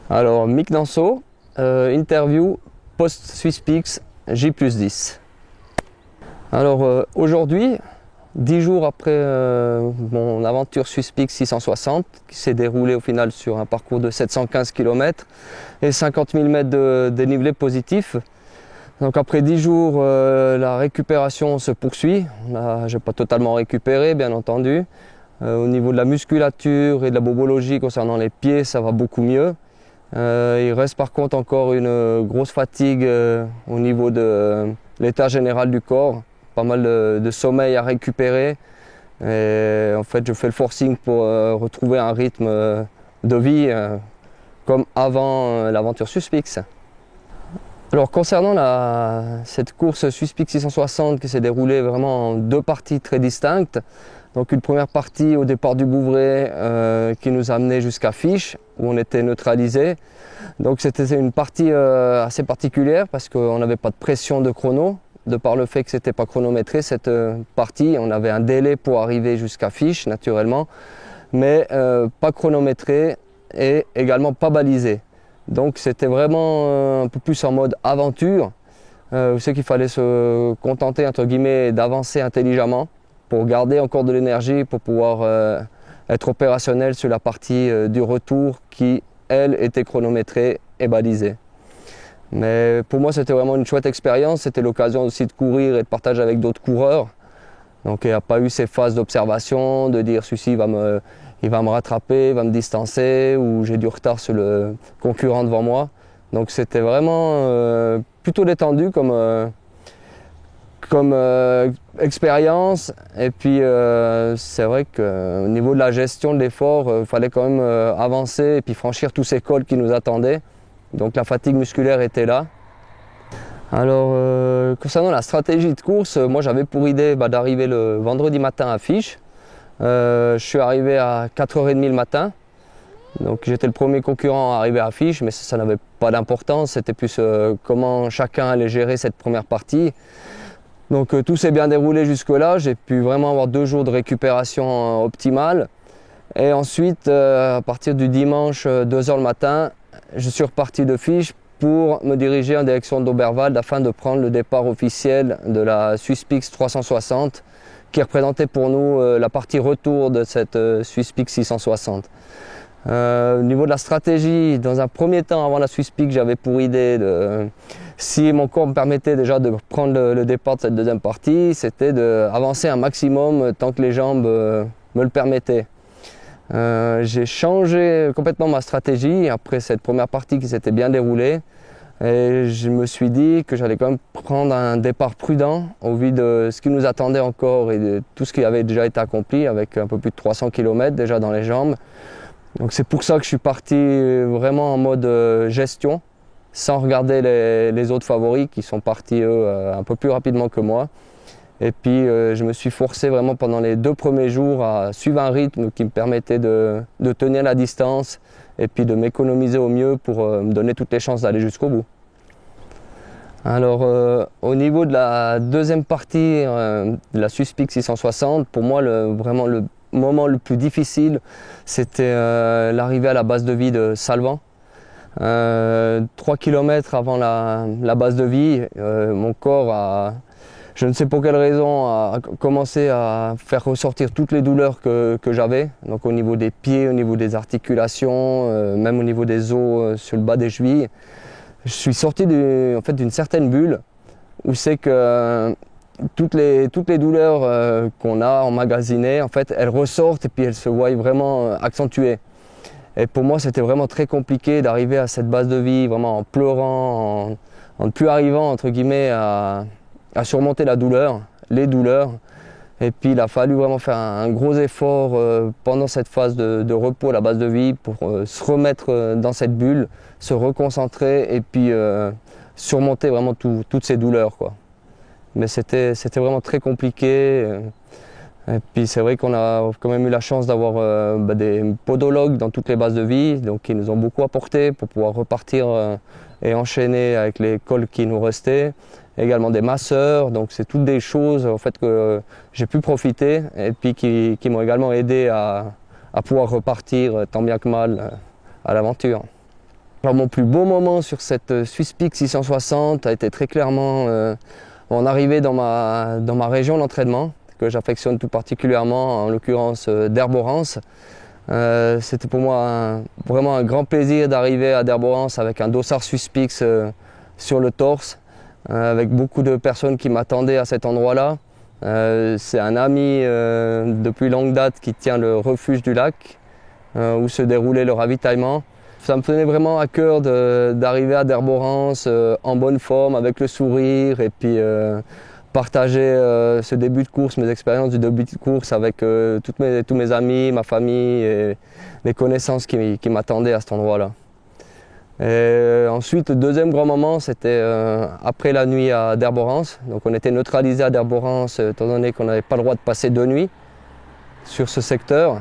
Alors, Mick Danso, interview post-SwissPeaks J+10. Alors, aujourd'hui, 10 jours après mon aventure SwissPeaks 660, qui s'est déroulée au final sur un parcours de 715 km et 50 000 mètres de dénivelé positif. Donc après 10 jours, la récupération se poursuit. Je n'ai pas totalement récupéré, bien entendu. Au niveau de la musculature et de la bobologie concernant les pieds, ça va beaucoup mieux. Il reste par contre encore une grosse fatigue au niveau de l'état général du corps. Pas mal de sommeil à récupérer. Et en fait, je fais le forcing pour retrouver un rythme de vie comme avant l'aventure SwissPeaks. Alors concernant cette course SwissPeaks 660 qui s'est déroulée vraiment en deux parties très distinctes. Donc une première partie au départ du Bouvray qui nous a amené jusqu'à Fiche où on était neutralisé. Donc c'était une partie assez particulière parce qu'on n'avait pas de pression de chrono. De par le fait que ce n'était pas chronométré cette partie, on avait un délai pour arriver jusqu'à Fiche naturellement, mais pas chronométré et également pas balisé. Donc c'était vraiment un peu plus en mode aventure, où c'est qu'il fallait se contenter entre guillemets d'avancer intelligemment pour garder encore de l'énergie pour pouvoir être opérationnel sur la partie du retour qui, elle, était chronométrée et balisée. Mais pour moi, c'était vraiment une chouette expérience. C'était l'occasion aussi de courir et de partager avec d'autres coureurs. Donc il n'y a pas eu ces phases d'observation, de dire celui-ci il va me rattraper, il va me distancer, ou j'ai du retard sur le concurrent devant moi. Donc c'était vraiment plutôt détendu comme expérience. Et puis c'est vrai qu'au niveau de la gestion de l'effort, il fallait quand même avancer et puis franchir tous ces cols qui nous attendaient. Donc la fatigue musculaire était là. Alors concernant la stratégie de course, moi j'avais pour idée d'arriver le vendredi matin à Fiche. Je suis arrivé à 4h30 le matin. Donc j'étais le premier concurrent à arriver à Fiche, mais ça n'avait pas d'importance. C'était plus comment chacun allait gérer cette première partie. Donc tout s'est bien déroulé jusque-là. J'ai pu vraiment avoir 2 jours de récupération optimale. Et ensuite, à partir du dimanche 2h le matin, je suis reparti de Fiche pour me diriger en direction d'Oberwald afin de prendre le départ officiel de la SwissPeaks 360 qui représentait pour nous la partie retour de cette SwissPeaks 660. Au niveau de la stratégie, dans un premier temps avant la SwissPeaks, j'avais pour idée si mon corps me permettait déjà de prendre le départ de cette deuxième partie, c'était d'avancer un maximum tant que les jambes me le permettaient. J'ai changé complètement ma stratégie après cette première partie qui s'était bien déroulée et je me suis dit que j'allais quand même prendre un départ prudent au vu de ce qui nous attendait encore et de tout ce qui avait déjà été accompli avec un peu plus de 300 km déjà dans les jambes. Donc c'est pour ça que je suis parti vraiment en mode gestion sans regarder les autres favoris qui sont partis eux un peu plus rapidement que moi. Et puis je me suis forcé vraiment pendant les 2 premiers jours à suivre un rythme qui me permettait de tenir la distance et puis de m'économiser au mieux pour me donner toutes les chances d'aller jusqu'au bout. Alors au niveau de la deuxième partie de la SwissPeaks 660, pour moi vraiment le moment le plus difficile c'était l'arrivée à la base de vie de Salvan. 3 km avant la base de vie, mon corps a... Je ne sais pour quelle raison a commencé à faire ressortir toutes les douleurs que j'avais, donc au niveau des pieds, au niveau des articulations, même au niveau des os sur le bas des chevilles. Je suis sorti d'une certaine bulle où c'est que toutes les douleurs qu'on a emmagasinées, en fait, elles ressortent et puis elles se voient vraiment accentuées. Et pour moi, c'était vraiment très compliqué d'arriver à cette base de vie, vraiment en pleurant, en ne plus arrivant entre guillemets à surmonter les douleurs. Et puis il a fallu vraiment faire un gros effort pendant cette phase de repos à la base de vie pour se remettre dans cette bulle, se reconcentrer et puis surmonter vraiment toutes ces douleurs, quoi. Mais c'était vraiment très compliqué. Et puis c'est vrai qu'on a quand même eu la chance d'avoir des podologues dans toutes les bases de vie, donc qui nous ont beaucoup apporté pour pouvoir repartir et enchaîner avec les cols qui nous restaient. Également des masseurs, donc c'est toutes des choses en fait que j'ai pu profiter et puis qui m'ont également aidé à pouvoir repartir tant bien que mal à l'aventure. Alors mon plus beau moment sur cette Swiss Peak 660 a été très clairement en arrivée dans ma région d'entraînement, que j'affectionne tout particulièrement, en l'occurrence d'Herborance. C'était pour moi vraiment un grand plaisir d'arriver à Herborance avec un dossard Swiss Peaks sur le torse, avec beaucoup de personnes qui m'attendaient à cet endroit-là. C'est un ami depuis longue date qui tient le refuge du lac, où se déroulait le ravitaillement. Ça me tenait vraiment à cœur d'arriver à Herborance en bonne forme, avec le sourire, et puis partager ce début de course, mes expériences du début de course avec tous mes amis, ma famille et les connaissances qui m'attendaient à cet endroit-là. Ensuite, le deuxième grand moment, c'était après la nuit à Herborance. Donc on était neutralisé à Herborance étant donné qu'on n'avait pas le droit de passer 2 nuits sur ce secteur.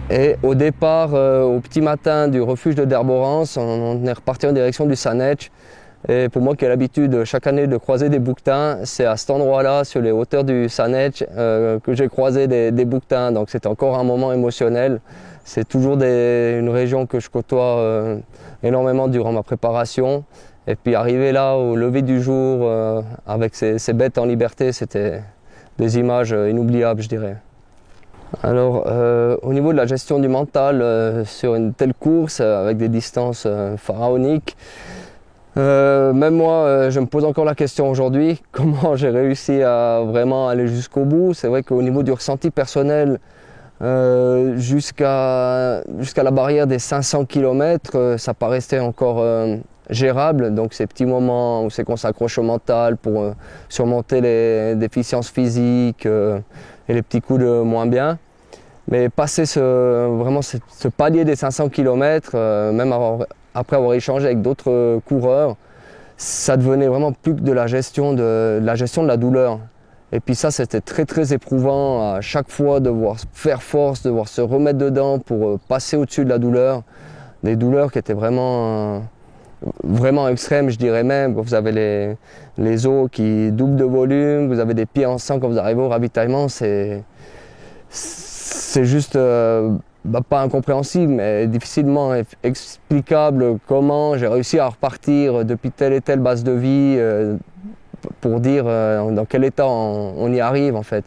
Et au départ, au petit matin du refuge de Herborance, on est reparti en direction du Sanetch. Et pour moi qui ai l'habitude chaque année de croiser des bouquetins, c'est à cet endroit-là, sur les hauteurs du Sanetch, que j'ai croisé des bouquetins. Donc c'était encore un moment émotionnel. C'est toujours une région que je côtoie énormément durant ma préparation. Et puis arriver là au lever du jour avec ces bêtes en liberté, c'était des images inoubliables, je dirais. Alors au niveau de la gestion du mental sur une telle course avec des distances pharaoniques, même moi, je me pose encore la question aujourd'hui, comment j'ai réussi à vraiment aller jusqu'au bout. C'est vrai qu'au niveau du ressenti personnel, jusqu'à la barrière des 500 km, ça paraissait encore gérable. Donc ces petits moments où c'est qu'on s'accroche au mental pour surmonter les déficiences physiques et les petits coups de moins bien. Mais passer ce palier des 500 km, même après avoir échangé avec d'autres coureurs, ça devenait vraiment plus que de la gestion de la douleur. Et puis ça, c'était très très éprouvant à chaque fois de devoir faire force, de devoir se remettre dedans pour passer au-dessus de la douleur. Des douleurs qui étaient vraiment extrêmes, je dirais même. Vous avez les os qui doublent de volume, vous avez des pieds en sang quand vous arrivez au ravitaillement. C'est juste pas incompréhensible, mais difficilement explicable comment j'ai réussi à repartir depuis telle et telle base de vie pour dire dans quel état on y arrive en fait.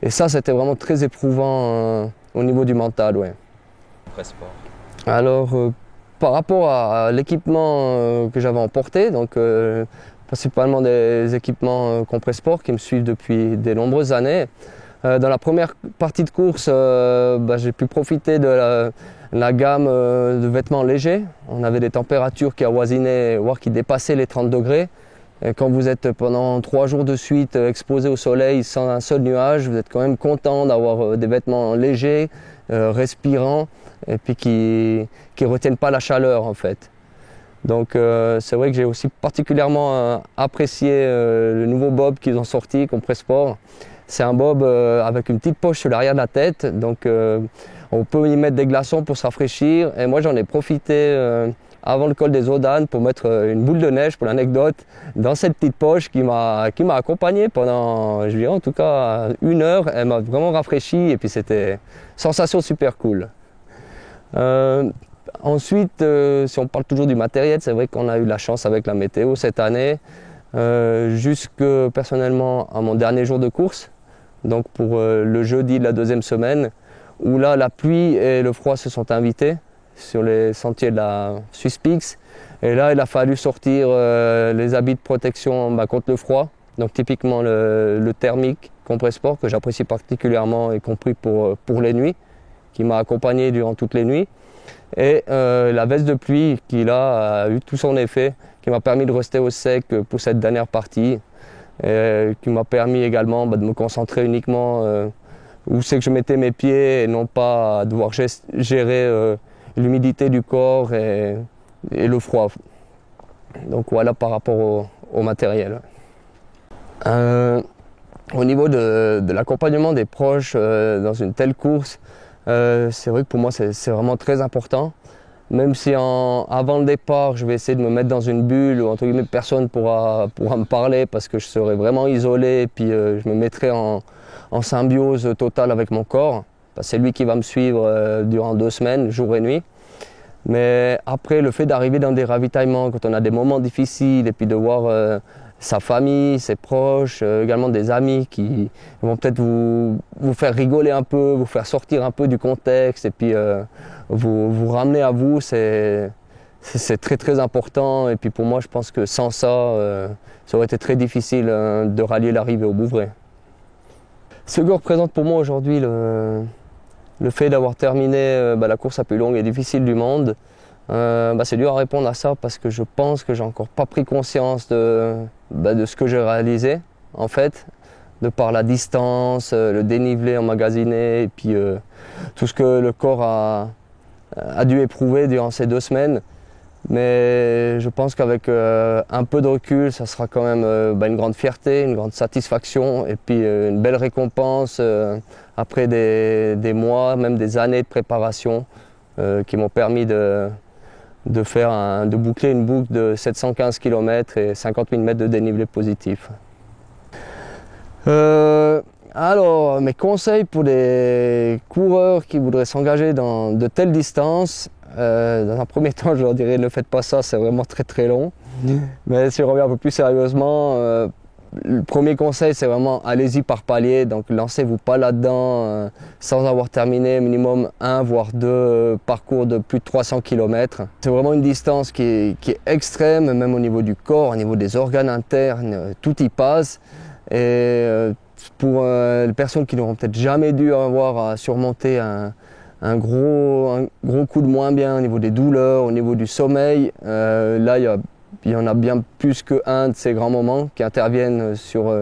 Et ça, c'était vraiment très éprouvant au niveau du mental, ouais. Compressport. Alors, par rapport à l'équipement que j'avais emporté, donc principalement des équipements Compressport qui me suivent depuis de nombreuses années. Dans la première partie de course, j'ai pu profiter de la gamme de vêtements légers. On avait des températures qui avoisinaient, voire qui dépassaient les 30 degrés. Et quand vous êtes pendant 3 jours de suite exposé au soleil sans un seul nuage, vous êtes quand même content d'avoir des vêtements légers, respirants, et puis qui ne retiennent pas la chaleur en fait. Donc c'est vrai que j'ai aussi particulièrement apprécié le nouveau bob qu'ils ont sorti, Compressport. C'est un bob avec une petite poche sur l'arrière de la tête, donc on peut y mettre des glaçons pour se rafraîchir. Et moi j'en ai profité avant le col des Audanes pour mettre une boule de neige, pour l'anecdote, dans cette petite poche qui m'a accompagné pendant, je dirais en tout cas 1 heure. Elle m'a vraiment rafraîchi et puis c'était une sensation super cool. Ensuite, si on parle toujours du matériel, c'est vrai qu'on a eu la chance avec la météo cette année, jusque personnellement à mon dernier jour de course, donc pour le jeudi de la 2e semaine, où là la pluie et le froid se sont invités sur les sentiers de la Swiss Peaks. Et là il a fallu sortir les habits de protection contre le froid, donc typiquement le thermique Compressport que j'apprécie particulièrement, y compris pour les nuits, qui m'a accompagné durant toutes les nuits. Et la veste de pluie qui là a eu tout son effet, qui m'a permis de rester au sec pour cette dernière partie, et qui m'a permis également de me concentrer uniquement où c'est que je mettais mes pieds et non pas à devoir gérer l'humidité du corps et le froid. Donc voilà par rapport au matériel. Au niveau de l'accompagnement des proches dans une telle course, c'est vrai que pour moi c'est vraiment très important. Même si avant le départ, je vais essayer de me mettre dans une bulle où entre guillemets personne pourra me parler parce que je serai vraiment isolé et puis je me mettrai en symbiose totale avec mon corps. C'est lui qui va me suivre durant 2 semaines, jour et nuit. Mais après, le fait d'arriver dans des ravitaillements, quand on a des moments difficiles, et puis de voir sa famille, ses proches, également des amis qui vont peut-être vous faire rigoler un peu, vous faire sortir un peu du contexte, et puis vous ramener à vous, c'est très très important. Et puis pour moi, je pense que sans ça, ça aurait été très difficile de rallier l'arrivée au Bouvray. Ce que représente pour moi aujourd'hui le fait d'avoir terminé la course la plus longue et difficile du monde, c'est dur à répondre à ça parce que je pense que j'ai encore pas pris conscience de ce que j'ai réalisé en fait, de par la distance, le dénivelé emmagasiné et puis tout ce que le corps a dû éprouver durant ces 2 semaines. Mais je pense qu'avec un peu de recul, ça sera quand même une grande fierté, une grande satisfaction et puis une belle récompense après des mois, même des années de préparation qui m'ont permis de boucler une boucle de 715 km et 50 000 mètres de dénivelé positif. Alors, mes conseils pour les coureurs qui voudraient s'engager dans de telles distances, dans un premier temps, je leur dirais ne faites pas ça, c'est vraiment très très long. Mais si je reviens un peu plus sérieusement, le premier conseil c'est vraiment allez-y par palier, donc lancez-vous pas là-dedans sans avoir terminé minimum 1 voire 2 parcours de plus de 300 km. C'est vraiment une distance qui est extrême, même au niveau du corps, au niveau des organes internes, tout y passe. Et pour les personnes qui n'auront peut-être jamais dû avoir à surmonter un gros coup de moins bien au niveau des douleurs, au niveau du sommeil, là il y en a bien plus qu'un de ces grands moments qui interviennent sur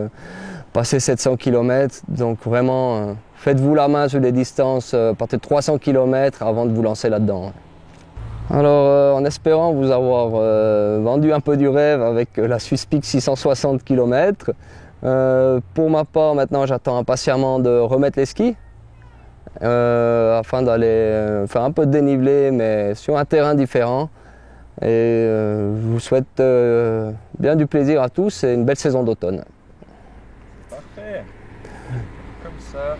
passer 700 km. Donc vraiment, faites-vous la main sur des distances, partez de 300 km avant de vous lancer là-dedans. Alors en espérant vous avoir vendu un peu du rêve avec la Swiss Peak 660 km, pour ma part maintenant j'attends impatiemment de remettre les skis afin d'aller faire un peu de dénivelé mais sur un terrain différent. Et je vous souhaite bien du plaisir à tous et une belle saison d'automne. Parfait. Comme ça.